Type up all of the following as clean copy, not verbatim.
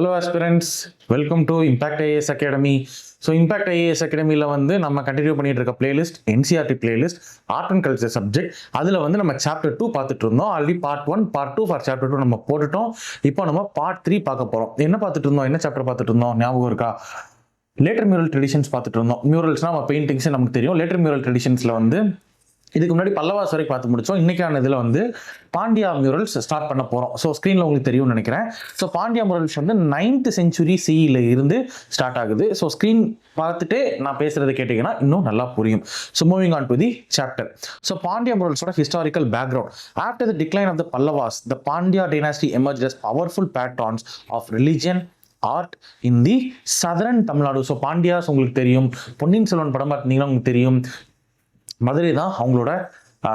Hello aspirants, welcome to impact IAS academy. So impact IAS அகாடமியில் வந்து நம்ம continue பண்ணிட்டு இருக்க playlist NCERT playlist art and culture subject. அதில் வந்து நம்ம சாப்டர் 2 பார்த்துட்டு இருந்தோம். Already part 1 part 2 for chapter 2 நம்ம போட்டுட்டோம். இப்போ நம்ம பார்ட் 3 பார்க்க போகிறோம். என்ன பார்த்துட்டு இருந்தோம், என்ன சாப்டர் பார்த்துட்டு இருந்தோம் ஞாபகம் இருக்கா? லேட்டர் மியூரல் ட்ரெடிஷன்ஸ் பார்த்துட்டு இருந்தோம். மியூரல்ஸ்னால் நம்ம பெயிண்டிங்ஸ் நமக்கு தெரியும். லேட்டர் மியூரல் ட்ரெடிஷன்ஸில் வந்து இதுக்கு முன்னாடி பல்லவாஸ் வரைக்கும் பார்த்து முடிச்சோம். இன்னைக்கான இதில் வந்து பாண்டியா மியூரல்ஸ் ஸ்டார்ட் பண்ண போகிறோம். ஸோ ஸ்க்ரீனில் உங்களுக்கு தெரியும்னு நினைக்கிறேன். ஸோ பாண்டியா மியூரல்ஸ் வந்து 9th century CE இருந்து ஸ்டார்ட் ஆகுது. ஸோ ஸ்க்ரீன் பார்த்துட்டு நான் பேசுறது கேட்டிங்கன்னா இன்னும் நல்லா புரியும். So moving on to the chapter. So Pandya மியூரல்ஸோட historical background. After the decline of the Pallavas, the Pandya dynasty emerged as powerful patrons of religion, art in the southern Tamil Nadu. So Pandyas உங்களுக்கு தெரியும். பொன்னியின் செல்வன் படம் பார்த்தீங்கன்னா உங்களுக்கு தெரியும். மதுரை தான் அவங்களோட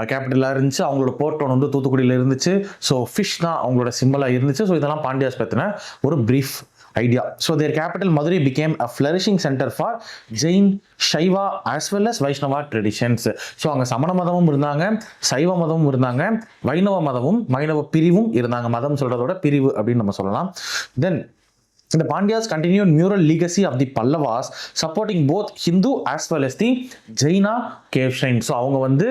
கேபிட்டலாக இருந்துச்சு. அவங்களோட போர்ட் டவுன் வந்து தூத்துக்குடியில் இருந்துச்சு. ஸோ ஃபிஷ் தான் அவங்களோட சிம்பிளாக இருந்துச்சு. ஸோ இதெல்லாம் பாண்டியாஸ் பற்றின ஒரு brief idea. So their capital Madurai became a flourishing centre for Jain, Saiva as well as Vaishnava traditions. So அங்கே சமண மதமும் இருந்தாங்க, சைவ மதமும் இருந்தாங்க, வைணவ மதமும் வைணவ பிரிவும் இருந்தாங்க. மதம் சொல்கிறதோட பிரிவு அப்படின்னு நம்ம சொல்லலாம். தென் the Pandyas continued mural legacy of the Pallavas, supporting both Hindu as well as the Jaina cave shrine. So அவங்க வந்து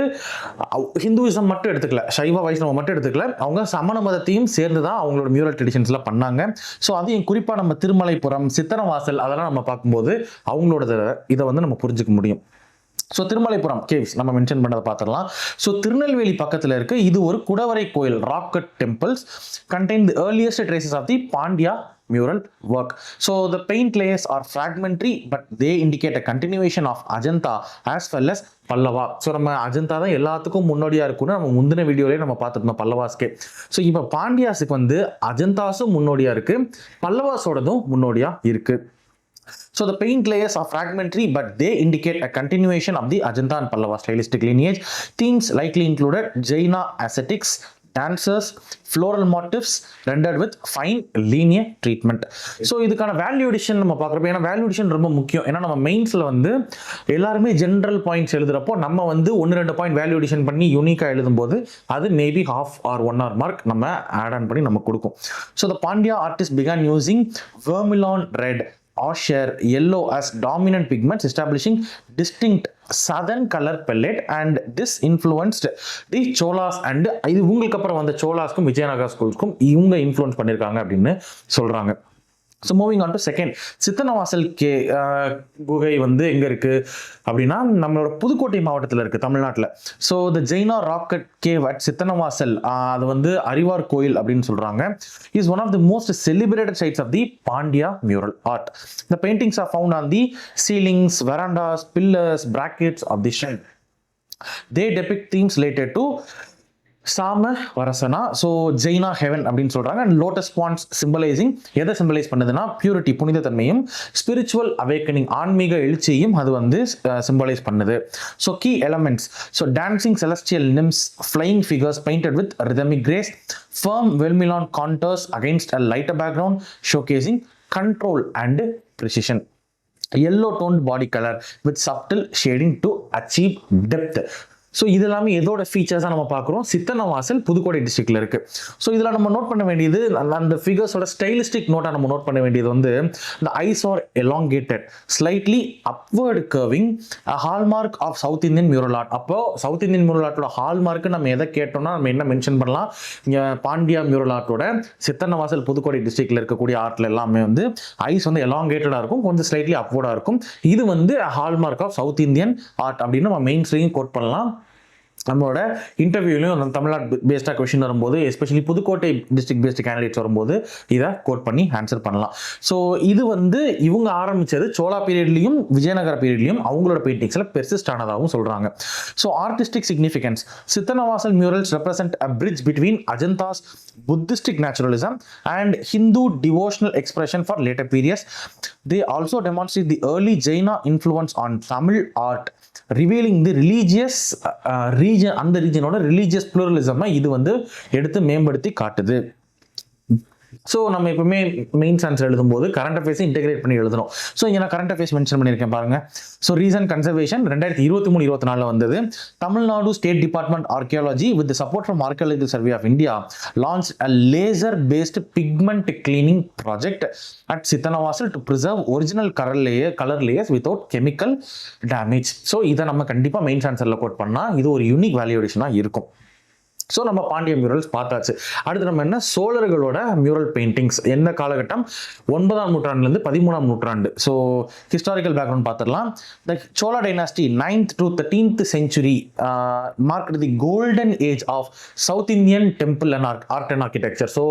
ஹிந்துவிசம் மட்டும் எடுத்துக்கல, சைவ வைஷ்ணவம் மட்டும் எடுத்துக்கல, அவங்க சமண மதத்தையும் சேர்ந்து தான் அவங்களோட மியூரல் ட்ரெடிஷன்ஸ்லாம் பண்ணாங்க. ஸோ அதையும் குறிப்பாக நம்ம திருமலைப்புறம், சித்தனவாசல் அதெல்லாம் நம்ம பார்க்கும்போது அவங்களோட இதை வந்து நம்ம புரிஞ்சுக்க முடியும். ஸோ திருமலைப்புரம் கேவ்ஸ் நம்ம மென்ஷன் பண்ணதை பார்த்துடலாம். ஸோ திருநெல்வேலி பக்கத்தில் இருக்கு. இது ஒரு குடவரை கோயில், rock cut temples contain the earliest traces of the Pandya mural work. So the paint layers are fragmentary, but they indicate a continuation of Ajanta as well as Pallava. So நம்ம அஜந்தா தான் எல்லாத்துக்கும் முன்னோடியாக இருக்குன்னு நம்ம முந்தின வீடியோலேயே நம்ம பார்த்துருந்தோம் பல்லவாஸ்க்கே. ஸோ இப்போ பாண்டியாஸுக்கு வந்து அஜந்தாஸும் முன்னோடியாக இருக்குது, பல்லவாஸோடதும் முன்னோடியாக இருக்குது. So the paint layers are fragmentary, but they indicate a continuation of the Ajanta and Pallava stylistic lineage. Themes likely included Jaina ascetics, dancers, floral motifs rendered with fine linear treatment. So இதுக்கான value edition நம்ம பார்க்குறப்ப, ஏன்னா value edition ரொம்ப முக்கியம். ஏன்னா நம்ம மெயின்ஸில் வந்து எல்லாருமே ஜென்ரல் பாயிண்ட்ஸ் எழுதுறப்போ நம்ம வந்து 1-2 பாயிண்ட் வேல்யூ எடிஷன் பண்ணி யூனிக்காக எழுதும்போது அது maybe half or 1 hour mark நம்ம ஆட் ஆன் பண்ணி நமக்கு கொடுக்கும். So the Pandya artist began using vermilion red, ochre, yellow as dominant pigments, establishing distinct southern color palette, and this influenced the Cholas. and இது உங்களுக்கு அப்புறம் வந்த சோலாஸ்க்கும் விஜயநகர ஸ்கூல்ஸ்க்கும் இவங்க influence பண்ணியிருக்காங்க அப்படின்னு சொல்றாங்க. So moving on to second, Sittanavasal குகை வந்து எங்கே இருக்குது அப்படின்னா நம்மளோட புதுக்கோட்டை மாவட்டத்தில் இருக்குது, தமிழ்நாட்டில். So the Jaina rock cave at Sittanavasal, அது வந்து அரிவார் கோயில் அப்படின்னு சொல்கிறாங்க, is one of the most celebrated sites of the Pandya mural art. The paintings are found on the ceilings, verandas, pillars, brackets of the shelf. They depict themes related to Samavasarana, so Jaina heaven அப்படின்னு சொல்கிறாங்க. And lotus ponds symbolising எதை symbolise பண்ணுதுன்னா purity, புனிதத்தன்மையும், spiritual awakening ஆன்மீக எழுச்சியையும் அது வந்து symbolise பண்ணுது. So key elements, so dancing celestial nymphs, flying figures painted with rhythmic grace, firm well modelled contours against a lighter background showcasing control and precision. yellow toned body color with subtle shading to achieve depth. So இது எல்லாமே எதோட ஃபீச்சர்ஸாக நம்ம பார்க்குறோம், சித்தனவாசல் புதுக்கோட்டை டிஸ்ட்ரிக்டில் இருக்குது. So இதில் நம்ம note பண்ண வேண்டியது, அந்த ஃபிகர்ஸோட ஸ்டைலிஸ்டிக் நோட்டாக நம்ம நோட் பண்ண வேண்டியது வந்து இந்த eyes are elongated, slightly upward curving, hallmark of South Indian mural art. அப்போ சவுத் இந்தியன் மியூரல் ஆர்ட்டோட ஹால்மார்க்கு நம்ம எதை கேட்டோம்னா நம்ம என்ன மென்ஷன் பண்ணலாம், இங்கே பாண்டியா மியூரல் ஆர்ட்டோட சித்தனவாசல் புதுக்கோட்டை டிஸ்ட்ரிக்டில் இருக்கக்கூடிய ஆர்ட்டில் எல்லாமே வந்து ஐஸ் வந்து எலாங்கேட்டடாக இருக்கும், கொஞ்சம் ஸ்லைட்லி அப்வர்டாக இருக்கும். இது வந்து hallmark of South Indian art அப்படின்னு நம்ம மெயின் ஸ்ட்ரீம் கோட் பண்ணலாம். நம்மளோட இன்டர்வியூலையும் தமிழ்நாடு பேஸ்டாக கொஸ்டின் வரும்போது, especially Pudukkottai district based candidates வரும்போது இதை கோட் பண்ணி ஆன்சர் பண்ணலாம். ஸோ இது வந்து இவங்க ஆரம்பித்தது சோழா பீரியட்லையும் விஜயநகர பீரியட்லையும் அவங்களோட பெயிண்டிங்ஸில் பெர்சிஸ்ட் ஆனதாகவும் சொல்கிறாங்க. So artistic significance, Sittanavasal murals represent a bridge between Ajanta's Buddhistic naturalism and Hindu devotional expression for later periods. They also demonstrate the early Jaina influence on Tamil art, revealing the religious region, அந்த ரீஜனோட religious ப்ளூரலிசமை இது வந்து எடுத்து மேம்படுத்தி காட்டுது. So நம்ம எப்பவுமே mains answer எழுதும்போது current அஃபேர்ஸை integrate பண்ணி எழுதணும். ஸோ இங்கே நான் கரண்ட் அஃபேர்ஸ் மென்ஷன் பண்ணியிருக்கேன் பாருங்க. ஸோ ரீசன் கன்சர்வேஷன் 2023-24 வந்தது. Tamil Nadu state department archaeology with support from archaeological survey of India launch a laser based pigment cleaning project at Sittanavasal to preserve original colour layers without chemical damage. So இதை நம்ம கண்டிப்பாக mains ஆன்சரில் code பண்ணால் இது ஒரு unique வேல்யூடேஷனாக இருக்கும். So நம்ம Pandya murals பார்த்தாச்சு. அடுத்து நம்ம என்ன சோழர்களோட மியூரல் பெயிண்டிங்ஸ் எந்த காலகட்டம் 9ஆம் நூற்றாண்டுலேருந்து 13ஆம் நூற்றாண்டு. ஸோ ஹிஸ்டாரிக்கல் பேக்ரவுண்ட் பார்த்துடலாம். The Chola dynasty 9th to 13th century marked the golden age of South Indian temple and art and architecture. So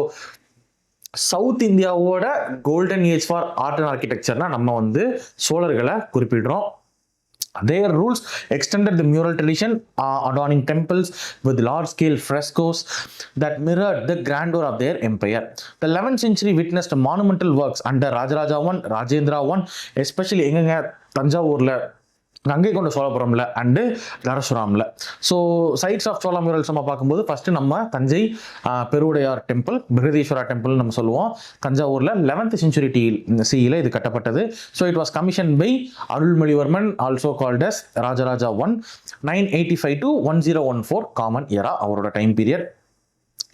south இந்தியாவோட golden age for art and ஆர்கிடெக்சர்னா நம்ம வந்து சோழர்களை குறிப்பிடுறோம். Their rules extended the mural tradition, adorning temples with large-scale frescoes that mirrored the grandeur of their empire. The 11th century witnessed monumental works under Rajaraja I, Rajendra I, especially எங்கங்க தஞ்சாவூர்ல, கங்கை கொண்ட சோழபுரம்ல and தரசுராமில். So sites of Chola murals நம்ம பார்க்கும்போது first நம்ம Thanjai Peruvudaiyar temple, Brihadeeswara temple நம்ம சொல்லுவோம். தஞ்சாவூரில் 11th century CE இது கட்டப்பட்டது. So it was commission by Arulmozhivarman, also called as Rajaraja 1, 985 to 1014 common era அவரோட டைம் பீரியட்.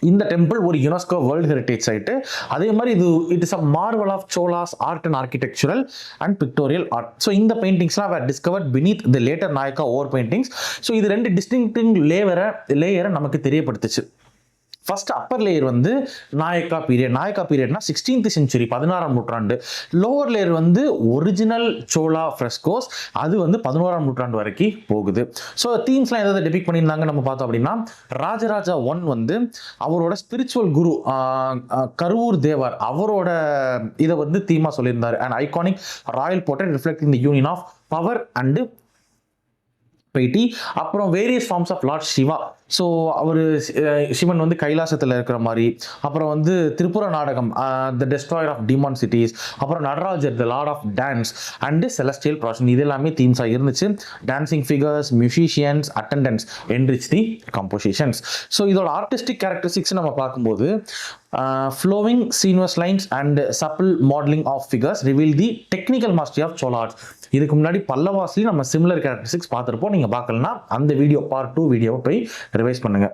இந்த டெம்பிள் ஒரு யுனெஸ்கோ வேர்ல்டு ஹெரிட்டேஜ் சைட்டு. அதே மாதிரி it is a marvel of Cholas art and architectural and pictorial art. So இந்த பெயிண்டிங்ஸ்லாம் were discovered beneath the later Nayaka over paintings. So இது 2 டிஸ்டிங்க்டிங் லேயரை நமக்கு தெரியப்படுத்துச்சு. ஃபர்ஸ்ட் அப்பர் லேயர் வந்து நாயக்கா பீரியட்னா 16th century 16ஆம் நூற்றாண்டு. லோவர் லேயர் வந்து ஒரிஜினல் சோலா ஃப்ரெஸ்கோஸ், அது வந்து 11ஆம் நூற்றாண்டு வரைக்கும் போகுது. ஸோ தீம்ஸ்லாம் எதாவது டெபிக் பண்ணியிருந்தாங்க நம்ம பார்த்தோம் அப்படின்னா, ராஜராஜா 1 வந்து அவரோட ஸ்பிரிச்சுவல் குரு கருவூர் தேவர் அவரோட இதை வந்து தீமா சொல்லியிருந்தாரு. And iconic royal portrait reflecting the union of power and piety. அப்புறம் various forms of lord Shiva. So அவர் சிவன் வந்து கைலாசத்தில் இருக்கிற மாதிரி. அப்புறம் வந்து Tripurantaka, the destroyer of demon cities. அப்புறம் Natarajar, the lord of dance and celestial procession. இது எல்லாமே தீம்ஸாக இருந்துச்சு. Dancing figures, musicians, attendants enrich the compositions. So இதோட ஆர்டிஸ்டிக் கேரக்டரிஸ்டிக்ஸ் நம்ம பார்க்கும்போது flowing seamless lines and supple modeling of figures reveal the technical mastery of Chola arts. இதுக்கு முன்னாடி பல்லவாஸ்லி நம்ம சிமிலர் கேரக்டரிஸ்டிக்ஸ் பார்த்துருப்போம். நீங்கள் பார்க்கலன்னா அந்த வீடியோ பார்ட் 2 வீடியோவை போய் ரிவைஸ் பண்ணுங்க.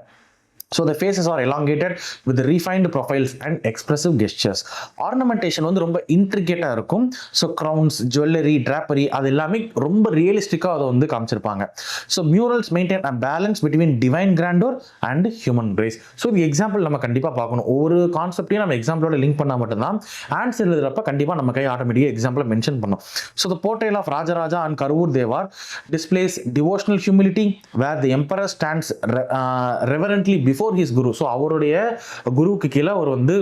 So the faces are elongated with refined profiles and expressive gestures. Ornamentation வந்து ரொம்ப இன்ட்ரிகேட்டாக இருக்கும். ஸோ க்ரௌன்ஸ், ஜுவல்லரி, ட்ராப்பரி அது எல்லாமே ரொம்ப ரியலிஸ்டிக்காக அதை வந்து காமிச்சிருப்பாங்க. So murals maintain a balance between divine grandeur and human grace. So இது எக்ஸாம்பிள் நம்ம கண்டிப்பாக பார்க்கணும். ஒவ்வொரு கான்செப்டையும் நம்ம எக்ஸாம்பிளோட லிங்க் பண்ணால் மட்டும்தான் ஆன்சர் எழுதுறப்ப கண்டிப்பாக நம்ம கை ஆட்டோமேட்டிக்காக எக்ஸாம்பிளை மென்ஷன் பண்ணும். So the portrayal of Rajaraja and Karuvur Devar displays devotional humility where the emperor stands reverently before his guru. So அவருடைய குருவுக்கு கீழே அவர் வந்து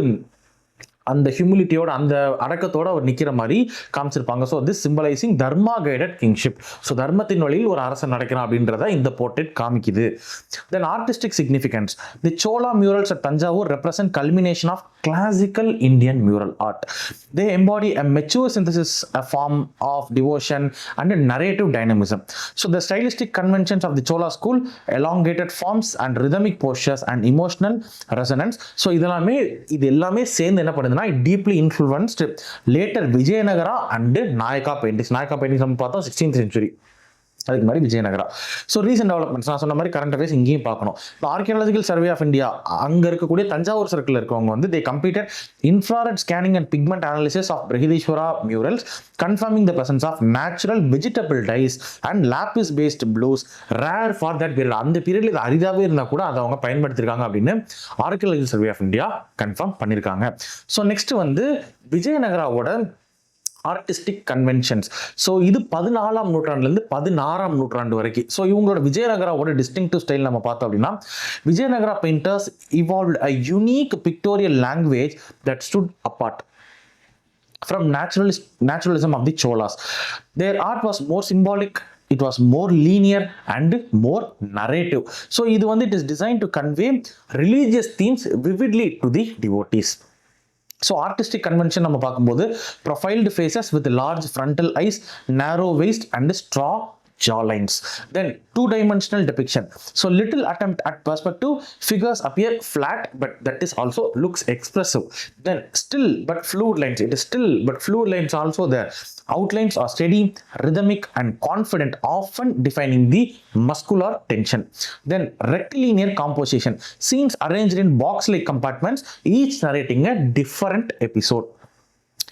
அந்த ஹியூமிலிட்டியோட அந்த அடக்கத்தோட அவர் நிற்கிற மாதிரி காமிச்சிருப்பாங்க. So this symbolising dharma guided kingship. So தர்மத்தின் வழியில் ஒரு அரசன் நடக்கிறான் அப்படின்றத இந்த போர்ட்ரேட் காமிக்குது. Then artistic significance. The Chola murals at Thanjavur represent culmination of classical Indian mural art. They embody a mature synthesis, a form of devotion and a narrative dynamism. So the stylistic conventions of the Chola school, elongated forms and rhythmic postures and emotional resonance. So இது எல்லாமே சேர்ந்து என்ன பண்ணுதுன்னா deeply influenced later Vijayanagara and Nayaka paintings. Nayaka paintings நம்ம பார்த்தோம் 16th century. அதுக்கு மாதிரி Vijayanagara. So recent developments நான் சொன்ன மாதிரி கரண்ட் அஃபேர்ஸ் இங்கேயும் பார்க்கணும். இப்போ ஆர்கியாலஜிக்கல் சர்வே ஆஃப் இந்தியா அங்கே இருக்கக்கூடிய தஞ்சாவூர் சர்க்கிள் இருக்கவங்க வந்து they completed infrared scanning and pigment analysis of Brihadeeswara murals confirming the presence of natural vegetable dyes and lapis based blues rare for that period. அந்த பீரியட்ல இது அரிதாகவே இருந்தால் கூட அதை அவங்க பயன்படுத்திருக்காங்க அப்படின்னு archaeological survey of India confirm பண்ணியிருக்காங்க. ஸோ நெக்ஸ்ட் வந்து விஜயநகராவோட ஆர்டிஸ்டிக் கன்வென்ஷன்ஸ். ஸோ இது 14ஆம் நூற்றாண்டுலேருந்து 16ஆம் நூற்றாண்டு வரைக்கும். ஸோ இவங்களோட விஜயநகராவோட டிஸ்டிங்டிவ் ஸ்டைல் நம்ம பார்த்தோம் அப்படின்னா, Vijayanagara painters evolved a unique pictorial language that stood apart from naturalism of the Cholas. Their art was more symbolic, it was more linear and more narrative. So இது வந்து it is designed to convey religious themes vividly to the devotees. So artistic convention நம்ம பார்க்கும்போது profiled faces with large frontal eyes, narrow waist and strong jaw lines. Then two-dimensional depiction. So little attempt at perspective, figures appear flat, but that is also looks expressive. Then still but fluid lines. It is still but fluid lines also there. Outlines are steady, rhythmic and confident, often defining the muscular tension. Then rectilinear composition. Scenes arranged in box-like compartments, each narrating a different episode.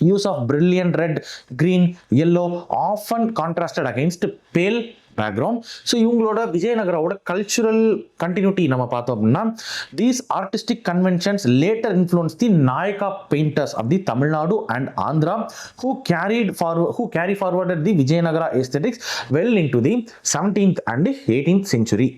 Use of brilliant red, green, yellow, often contrasted against pale background. So இவங்களோட விஜயநகரோட cultural continuity நம்ம பார்த்தோம் அப்படின்னா, these artistic conventions later influence the Nayaka painters of the Tamil Nadu and Andhra who carry forwarded the Vijayanagara aesthetics well into the 17th and 18th century.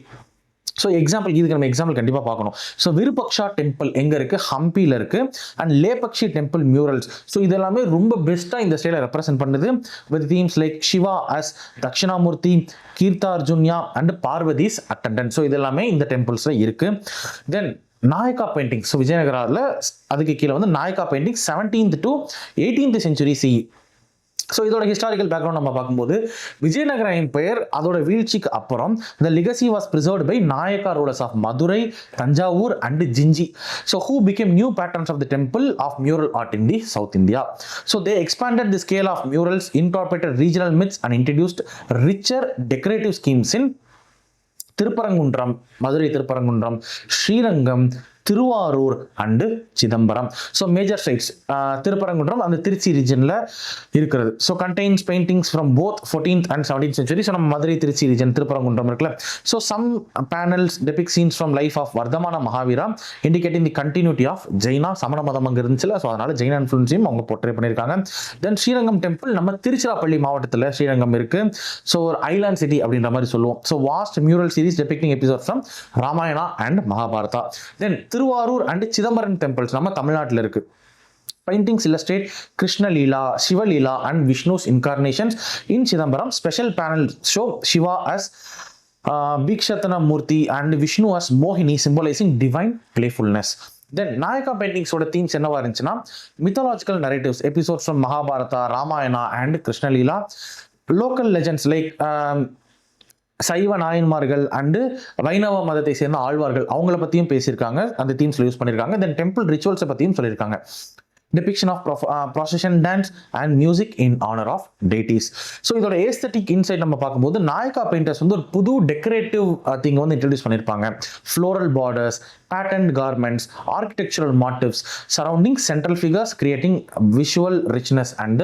So இதுக்கு நம்ம example கண்டிப்பாக பார்க்கணும். So Virupaksha temple எங்கே இருக்குது? ஹம்பியில் இருக்குது. And Lepakshi temple murals. So இதெல்லாமே ரொம்ப பெஸ்ட்டாக இந்த ஸ்டைலை ரெப்ரசென்ட் பண்ணுது with themes like Shiva as Dakshinamurthy, Kiratarjuniya and Parvati's attendant. So இதெல்லாமே இந்த டெம்பிள்ஸில் இருக்குது. Then Nayaka painting. ஸோ விஜயநகராவில் அதுக்கு கீழே வந்து Nayaka painting 17th to 18th century CE. So இதோட ஹிஸ்டாரிக்கல் பேக்ரவுண்ட் நம்ம பார்க்கும்போது, விஜயநகர எம்பையர் அதோட வீழ்ச்சிக்கு அப்புறம் the legacy was preserved by Nayaka rulers of Madurai, Thanjavur and ginger. So who became new patrons of the temple of mural art in the South India. So they expanded the scale of murals, incorporated regional myths and introduced richer decorative schemes in Thirupparankundram, Madurai Thirupparankundram, Srirangam, Thiruvarur and Chidambaram. So major sites Thirupparankundram அந்த திருச்சி ரீஜனில் இருக்கிறது. So contains paintings from both 14th and 17th century. So நம்ம Madurai Trichy region Thirupparankundram இருக்குல்ல. So some panels depict scenes from life of Vardhamana Mahavira, indicating the continuity of Jaina, சமண மதம் அங்கே இருந்துச்சுல. So அதனால ஜெயினா இன்ஃப்ளூன்ஸையும் அவங்க போர்ட்ரே பண்ணியிருக்காங்க. தென் ஸ்ரீரங்கம் டெம்பிள் நம்ம திருச்சிராப்பள்ளி மாவட்டத்தில் ஸ்ரீரங்கம் இருக்கு. ஸோ ஒரு ஐலாண்ட் சிட்டி அப்படின்ற மாதிரி சொல்லுவோம். So vast mural series depicting episode from Ramayana and Mahabharata. Then Thiruvarur and Chidambaram temples நம்ம தமிழ்நாட்டில் இருக்கு. Paintings illustrate Krishna Leela, Shiva Leela and Vishnu's incarnations. In Chidambaram, special panels show Shiva as Bhikshatana Murti and Vishnu as Mohini, symbolizing divine playfulness. Then Nayaka பெயிண்டிங்ஸோட தீம்ஸ் என்னவா இருந்துச்சுன்னா, mythological narratives, episodes from Mahabharata, Ramayana and Krishna Leela, local legends like சைவ நாயன்மார்கள் and வைணவ மதத்தை சேர்ந்த ஆழ்வார்கள் அவங்கள பற்றியும் பேசியிருக்காங்க, அந்த தீம்ஸில் யூஸ் பண்ணியிருக்காங்க. தென் டெம்பிள் ரிச்சுவல்ஸை பற்றியும் சொல்லியிருக்காங்க. depiction of procession dance and music in honor of deities. So இதோட ஏஸ்தட்டிக் இன்சைட் நம்ம பார்க்கும்போது, நாயக்கா பெயிண்டர்ஸ் வந்து ஒரு புது டெக்கரேட்டிவ் திங் வந்து இன்ட்ரடியூஸ் பண்ணியிருப்பாங்க. Floral borders, patterned garments, architectural motifs surrounding central figures, creating visual richness and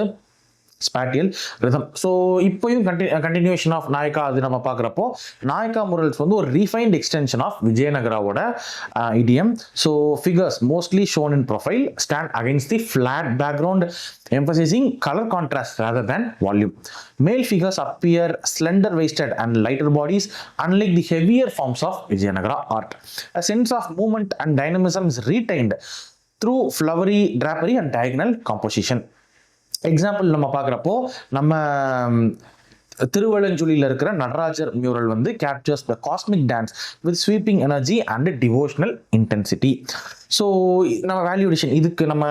spatial rhythm. So இப்போயும் continuation of Nayaka அது நம்ம பார்க்குறப்போ, நாயக்கா முரல்ஸ் வந்து ஒரு ரீஃபைன்ட் எக்ஸ்டென்ஷன் ஆஃப் விஜயநகராவோட idiom. So figures mostly shown in profile stand against the flat background, emphasizing color contrast rather than volume. Male figures appear slender waisted and lighter bodies, unlike the heavier forms of Vijayanagara art. A sense of movement and dynamism is retained through flowery drapery and diagonal composition. Example நம்ம பார்க்குறப்போ, நம்ம திருவள்ளஞ்சூலியில் இருக்கிற Natarajar mural வந்து captures the cosmic dance with sweeping energy and devotional intensity. So நம்ம value addition, இதுக்கு நம்ம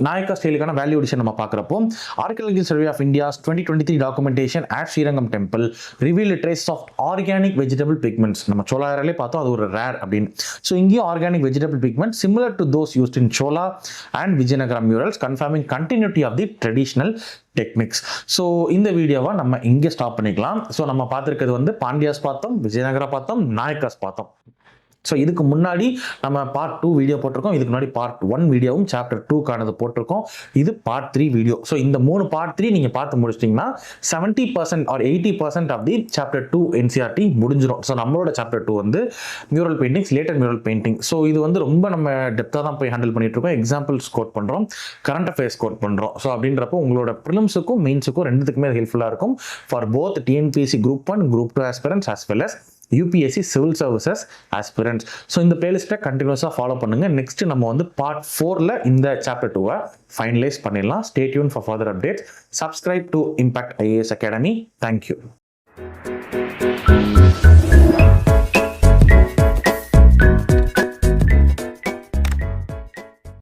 நாயக்கா ஸ்டைலுக்கான வேல்யூடிஷன் நம்ம பார்க்குறப்போ, archaeological survey of India's 2023 documentation at Srirangam temple reveal trace of organic vegetable pigments. நம்ம சோலாரிலே பார்த்தோம் அது ஒரு ரேர் அப்படின்னு. ஸோ இங்கேயும் organic vegetable pigment similar to those used in Chola and Vijayanagara murals, conforming continuity of the traditional techniques. So இந்த வீடியோவை நம்ம இங்கே ஸ்டாப் பண்ணிக்கலாம். ஸோ நம்ம பார்த்துருக்கிறது வந்து பாண்டியாஸ் பார்த்தோம், விஜயநகரா பார்த்தோம், நாயக்காஸ் பார்த்தோம். ஸோ இதுக்கு முன்னாடி நம்ம பார்ட் 2 வீடியோ போட்டிருக்கோம். இதுக்கு முன்னாடி பார்ட் 1 வீடியோவும் சாப்டர் 2க்கானது போட்டிருக்கோம். இது பார்ட் 3 வீடியோ. ஸோ இந்த 3 பார்ட் 3 நீங்கள் பார்த்து முடிச்சிட்டிங்கன்னா 70% or 80% of the chapter 2 NCERT முடிஞ்சிடும். ஸோ நம்மளோட சாப்டர் 2 வந்து mural paintings, later mural painting. So இது வந்து ரொம்ப நம்ம டெப்த்தாக தான் போய் ஹேண்டில் பண்ணிட்டு இருக்கோம். எக்ஸாம்பிள்ஸ் கோட் பண்ணுறோம், கரண்ட் அஃபேர்ஸ் கோட் பண்ணுறோம். ஸோ அப்படின்றப்போ உங்களோட ப்ரிலிம்ஸுக்கும் மெயின்ஸுக்கும் ரெண்டுத்துக்குமே ஹெல்ப்ஃபுல்லாக இருக்கும் for both TNPSC Group 1, Group 2 aspirants as well as UPSC Civil Services aspirants. So இந்த பிளேலிஸ்ட்டை கண்டினியூஸாக ஃபாலோ பண்ணுங்கள். நெக்ஸ்ட் நம்ம வந்து பார்ட் 4ல் இந்த சாப்டர் 2 ஃபைனலைஸ் பண்ணிடலாம். Stay tune for further updates. Subscribe to impact IAS Academy. Thank you.